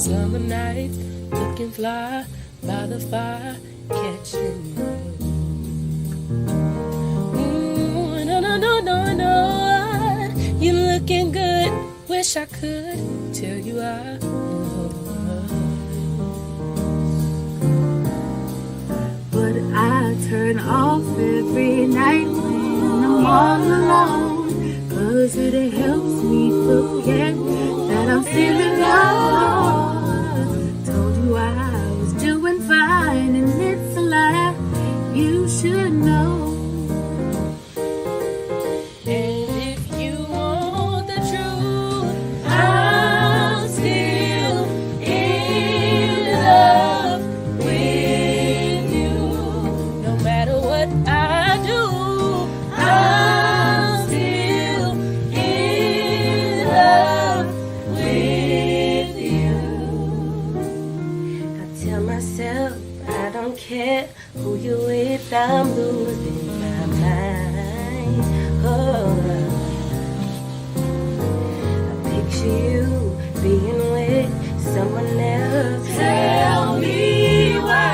Summer night, looking fly by the fire, catching the moon. No, you're looking good. Wish I could tell you I love. But I turn off every night when I'm all alone, 'cause it helps me forget that I'm still in love. Told you I was doing fine and it's a lie, you should know. And if you want the truth, I'm still in love with you. No matter what I do, I'm still in love with you. I tell myself I don't care who you're with, I'm losing my mind. Oh, I picture you being with someone else. Tell me why.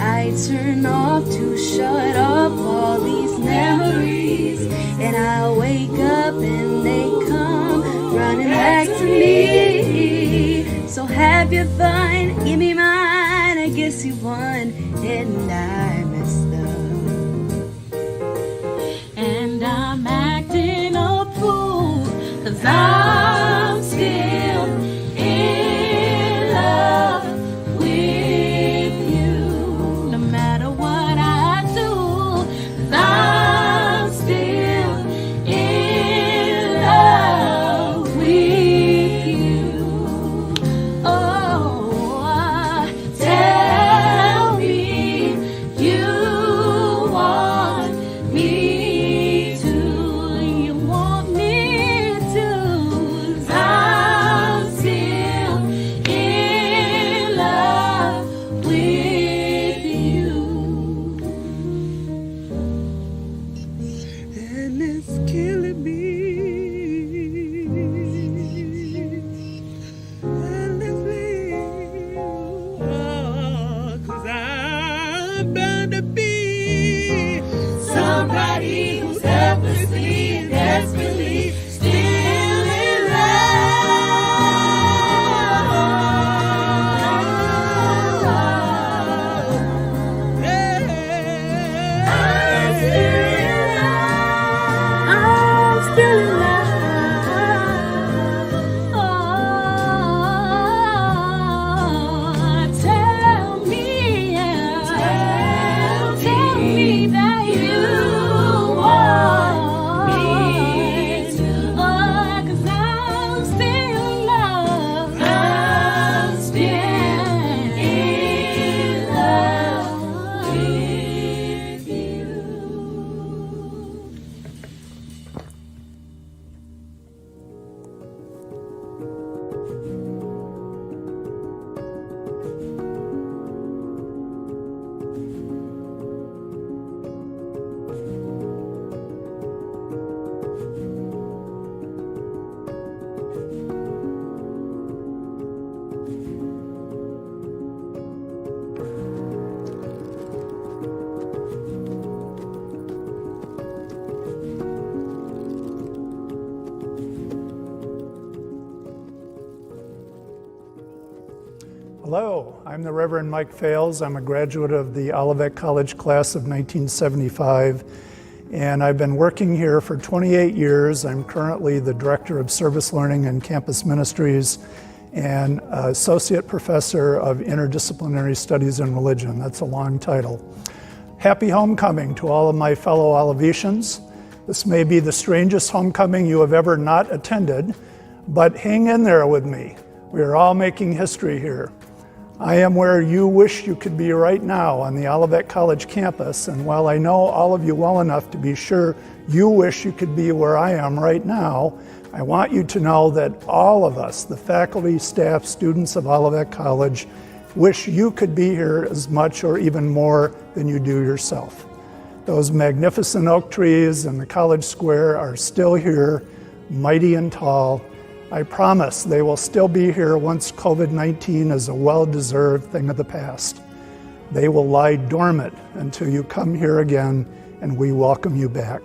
I turn off to shut up all these memories, and I wake up and they come running back to me. So have your fun, give me mine, I guess you won and I messed up. And I'm acting a fool, 'cause I'm still in love with you. No matter what I do, 'cause I'm still in love with you. Oh, tell me you want me to, you want me to, 'cause I'm still in love with you. And it's killing me. And it's me. Oh, 'cause I'm bound to be Somebody who's helplessly and desperately still in love. I'm still in love. Oh, tell me that you want me to. Oh, 'cause I'm still in love. I'm still in love with you. Hello, I'm the Reverend Mike Fales. I'm a graduate of the Olivet College class of 1975, and I've been working here for 28 years. I'm currently the Director of Service Learning and Campus Ministries and Associate Professor of Interdisciplinary Studies in Religion. That's a long title. Happy homecoming to all of my fellow Olivetians. This may be the strangest homecoming you have ever not attended, but hang in there with me. We are all making history here. I am where you wish you could be right now on the Olivet College campus, and while I know all of you well enough to be sure you wish you could be where I am right now, I want you to know that all of us, the faculty, staff, students of Olivet College, wish you could be here as much or even more than you do yourself. Those magnificent oak trees in the college square are still here, mighty and tall, I promise they will still be here once COVID-19 is a well-deserved thing of the past. They will lie dormant until you come here again and we welcome you back.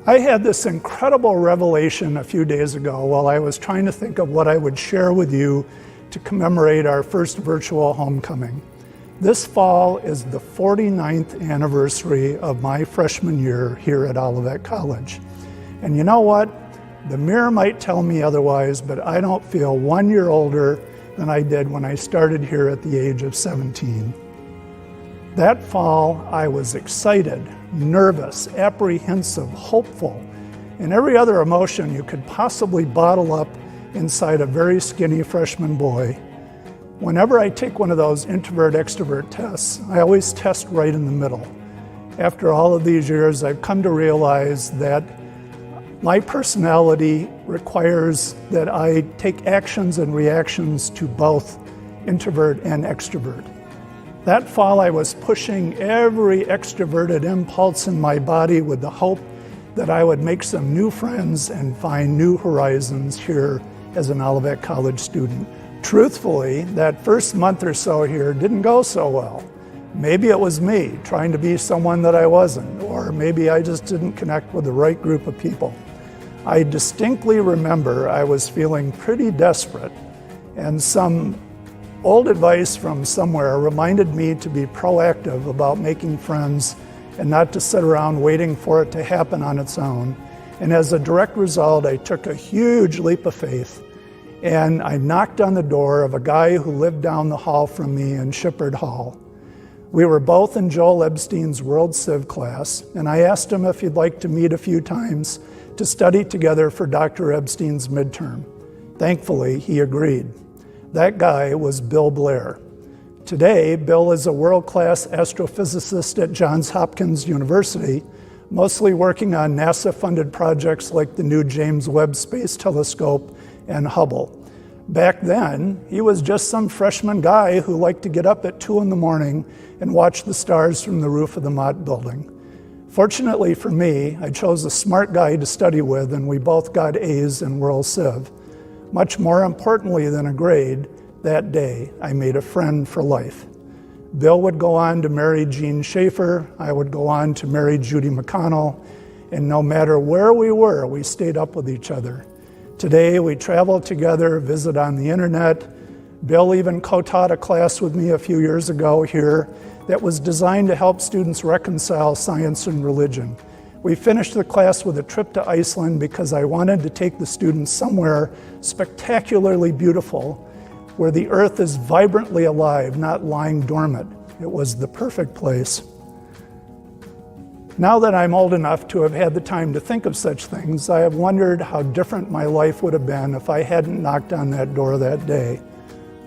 I had this incredible revelation a few days ago while I was trying to think of what I would share with you to commemorate our first virtual homecoming. This fall is the 49th anniversary of my freshman year here at Olivet College. And you know what? The mirror might tell me otherwise, but I don't feel 1 year older than I did when I started here at the age of 17. That fall, I was excited, nervous, apprehensive, hopeful, and every other emotion you could possibly bottle up inside a very skinny freshman boy. Whenever I take one of those introvert-extrovert tests, I always test right in the middle. After all of these years, I've come to realize that my personality requires that I take actions and reactions to both introvert and extrovert. That fall, I was pushing every extroverted impulse in my body with the hope that I would make some new friends and find new horizons here as an Olivet College student. Truthfully, that first month or so here didn't go so well. Maybe it was me trying to be someone that I wasn't, or maybe I just didn't connect with the right group of people. I distinctly remember I was feeling pretty desperate, and some old advice from somewhere reminded me to be proactive about making friends and not to sit around waiting for it to happen on its own. And as a direct result, I took a huge leap of faith and I knocked on the door of a guy who lived down the hall from me in Shippard Hall. We were both in Joel Epstein's World Civ class, and I asked him if he'd like to meet a few times to study together for Dr. Epstein's midterm. Thankfully, he agreed. That guy was Bill Blair. Today, Bill is a world-class astrophysicist at Johns Hopkins University, mostly working on NASA-funded projects like the new James Webb Space Telescope and Hubble. Back then, he was just some freshman guy who liked to get up at 2 in the morning and watch the stars from the roof of the Mott building. Fortunately for me, I chose a smart guy to study with, and we both got A's in World Civ. Much more importantly than a grade, that day I made a friend for life. Bill would go on to marry Jean Schaefer, I would go on to marry Judy McConnell, and no matter where we were, we stayed up with each other. Today we travel together, visit on the internet. Bill even co-taught a class with me a few years ago here that was designed to help students reconcile science and religion. We finished the class with a trip to Iceland because I wanted to take the students somewhere spectacularly beautiful, where the earth is vibrantly alive, not lying dormant. It was the perfect place. Now that I'm old enough to have had the time to think of such things, I have wondered how different my life would have been if I hadn't knocked on that door that day.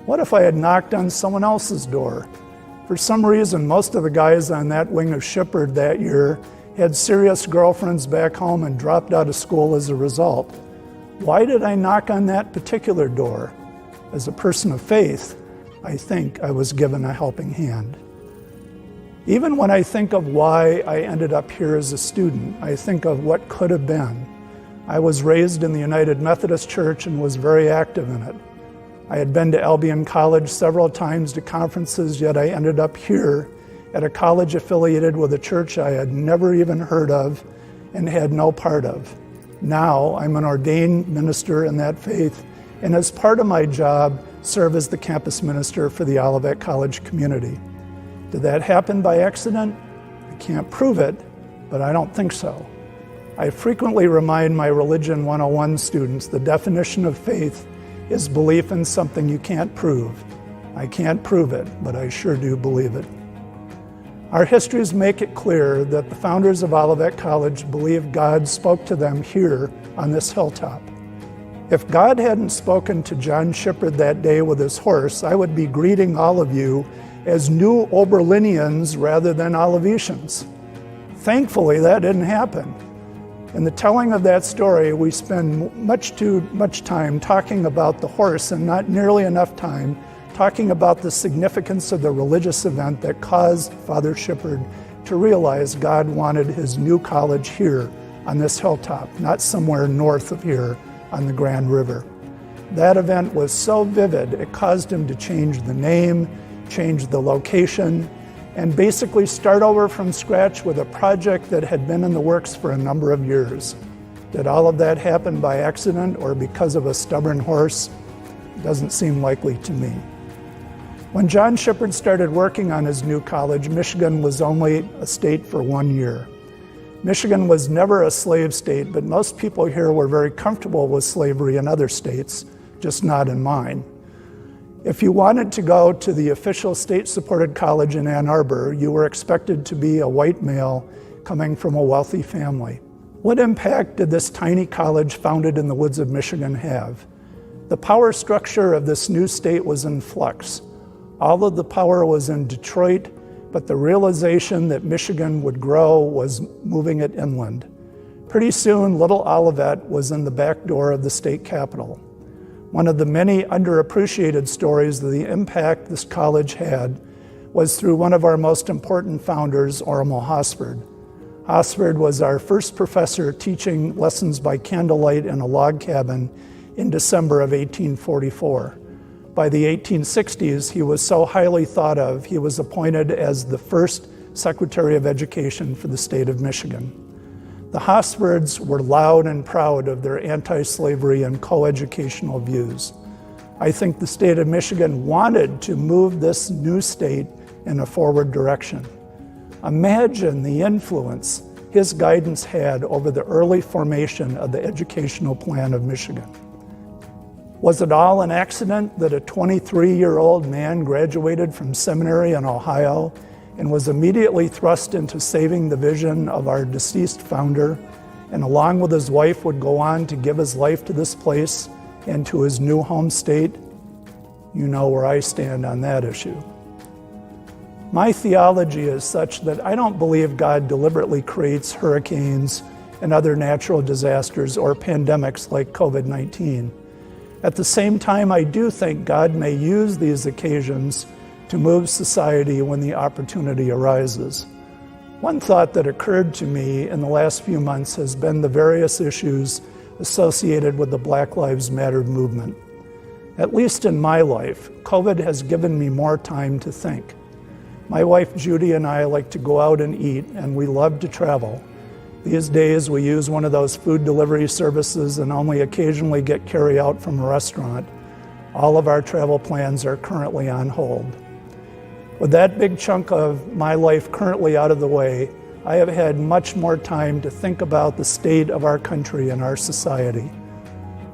What if I had knocked on someone else's door? For some reason, most of the guys on that wing of Shippard that year had serious girlfriends back home and dropped out of school as a result. Why did I knock on that particular door? As a person of faith, I think I was given a helping hand. Even when I think of why I ended up here as a student, I think of what could have been. I was raised in the United Methodist Church and was very active in it. I had been to Albion College several times to conferences, yet I ended up here at a college affiliated with a church I had never even heard of and had no part of. Now I'm an ordained minister in that faith, and as part of my job, serve as the campus minister for the Olivet College community. Did that happen by accident? I can't prove it, but I don't think so. I frequently remind my Religion 101 students the definition of faith is belief in something you can't prove. I can't prove it, but I sure do believe it. Our histories make it clear that the founders of Olivet College believed God spoke to them here on this hilltop. If God hadn't spoken to John Shippard that day with his horse, I would be greeting all of you as new Oberlinians rather than Olivetians. Thankfully, that didn't happen. In the telling of that story, we spend much too much time talking about the horse and not nearly enough time talking about the significance of the religious event that caused Father Shippard to realize God wanted his new college here on this hilltop, not somewhere north of here on the Grand River. That event was so vivid, it caused him to change the name, change the location, and basically start over from scratch with a project that had been in the works for a number of years. Did all of that happen by accident or because of a stubborn horse? Doesn't seem likely to me. When John Shippard started working on his new college, Michigan was only a state for 1 year. Michigan was never a slave state, but most people here were very comfortable with slavery in other states, just not in mine. If you wanted to go to the official state-supported college in Ann Arbor, you were expected to be a white male coming from a wealthy family. What impact did this tiny college founded in the woods of Michigan have? The power structure of this new state was in flux. All of the power was in Detroit, but the realization that Michigan would grow was moving it inland. Pretty soon, little Olivet was in the back door of the state capitol. One of the many underappreciated stories of the impact this college had was through one of our most important founders, Ormal Hosford. Hosford was our first professor teaching lessons by candlelight in a log cabin in December of 1844. By the 1860s, he was so highly thought of, he was appointed as the first Secretary of Education for the state of Michigan. The Hosfords were loud and proud of their anti-slavery and co-educational views. I think the state of Michigan wanted to move this new state in a forward direction. Imagine the influence his guidance had over the early formation of the educational plan of Michigan. Was it all an accident that a 23-year-old man graduated from seminary in Ohio and was immediately thrust into saving the vision of our deceased founder, and along with his wife would go on to give his life to this place and to his new home state? You know where I stand on that issue. My theology is such that I don't believe God deliberately creates hurricanes and other natural disasters or pandemics like COVID-19. At the same time, I do think God may use these occasions to move society when the opportunity arises. One thought that occurred to me in the last few months has been the various issues associated with the Black Lives Matter movement. At least in my life, COVID has given me more time to think. My wife Judy and I like to go out and eat, and we love to travel. These days we use one of those food delivery services and only occasionally get carry-out from a restaurant. All of our travel plans are currently on hold. With that big chunk of my life currently out of the way, I have had much more time to think about the state of our country and our society.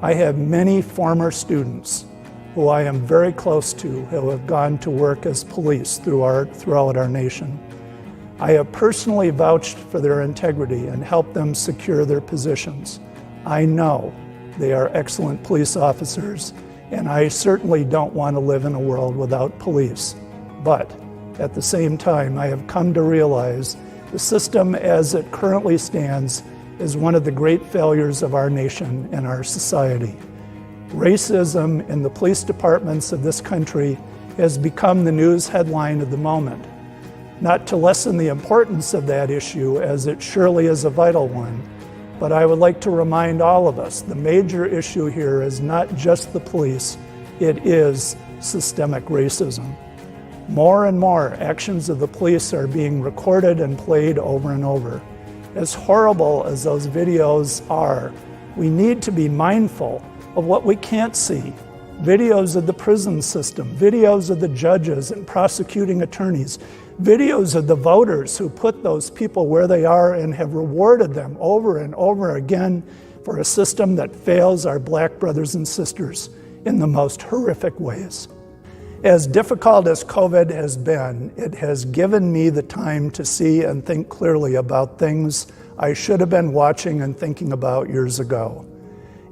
I have many former students who I am very close to who have gone to work as police throughout our nation. I have personally vouched for their integrity and helped them secure their positions. I know they are excellent police officers, and I certainly don't want to live in a world without police. But at the same time, I have come to realize the system as it currently stands is one of the great failures of our nation and our society. Racism in the police departments of this country has become the news headline of the moment. Not to lessen the importance of that issue, as it surely is a vital one, but I would like to remind all of us the major issue here is not just the police, it is systemic racism. More and more actions of the police are being recorded and played over and over. As horrible as those videos are, we need to be mindful of what we can't see. Videos of the prison system, videos of the judges and prosecuting attorneys, videos of the voters who put those people where they are and have rewarded them over and over again for a system that fails our black brothers and sisters in the most horrific ways. As difficult as COVID has been, it has given me the time to see and think clearly about things I should have been watching and thinking about years ago.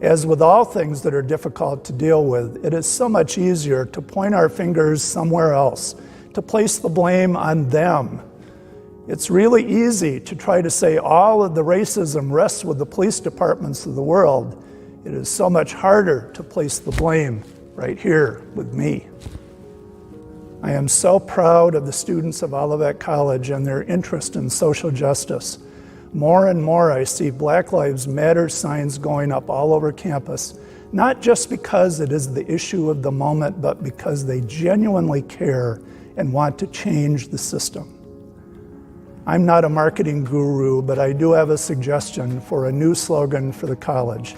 As with all things that are difficult to deal with, it is so much easier to point our fingers somewhere else, to place the blame on them. It's really easy to try to say all of the racism rests with the police departments of the world. It is so much harder to place the blame right here with me. I am so proud of the students of Olivet College and their interest in social justice. More and more I see Black Lives Matter signs going up all over campus, not just because it is the issue of the moment, but because they genuinely care and want to change the system. I'm not a marketing guru, but I do have a suggestion for a new slogan for the college.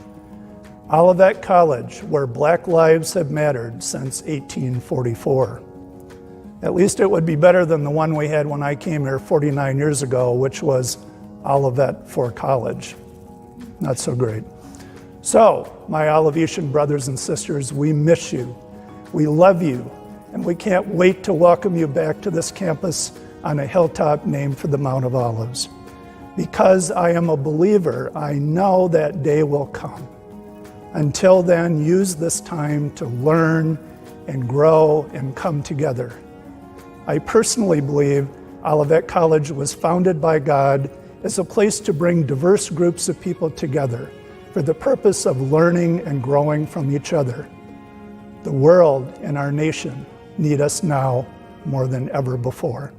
Olivet College, where Black lives have mattered since 1844. At least it would be better than the one we had when I came here 49 years ago, which was Olivet for college. Not so great. So, my Olivetian brothers and sisters, we miss you, we love you, and we can't wait to welcome you back to this campus on a hilltop named for the Mount of Olives. Because I am a believer, I know that day will come. Until then, use this time to learn and grow and come together. I personally believe Olivet College was founded by God as a place to bring diverse groups of people together for the purpose of learning and growing from each other. The world and our nation need us now more than ever before.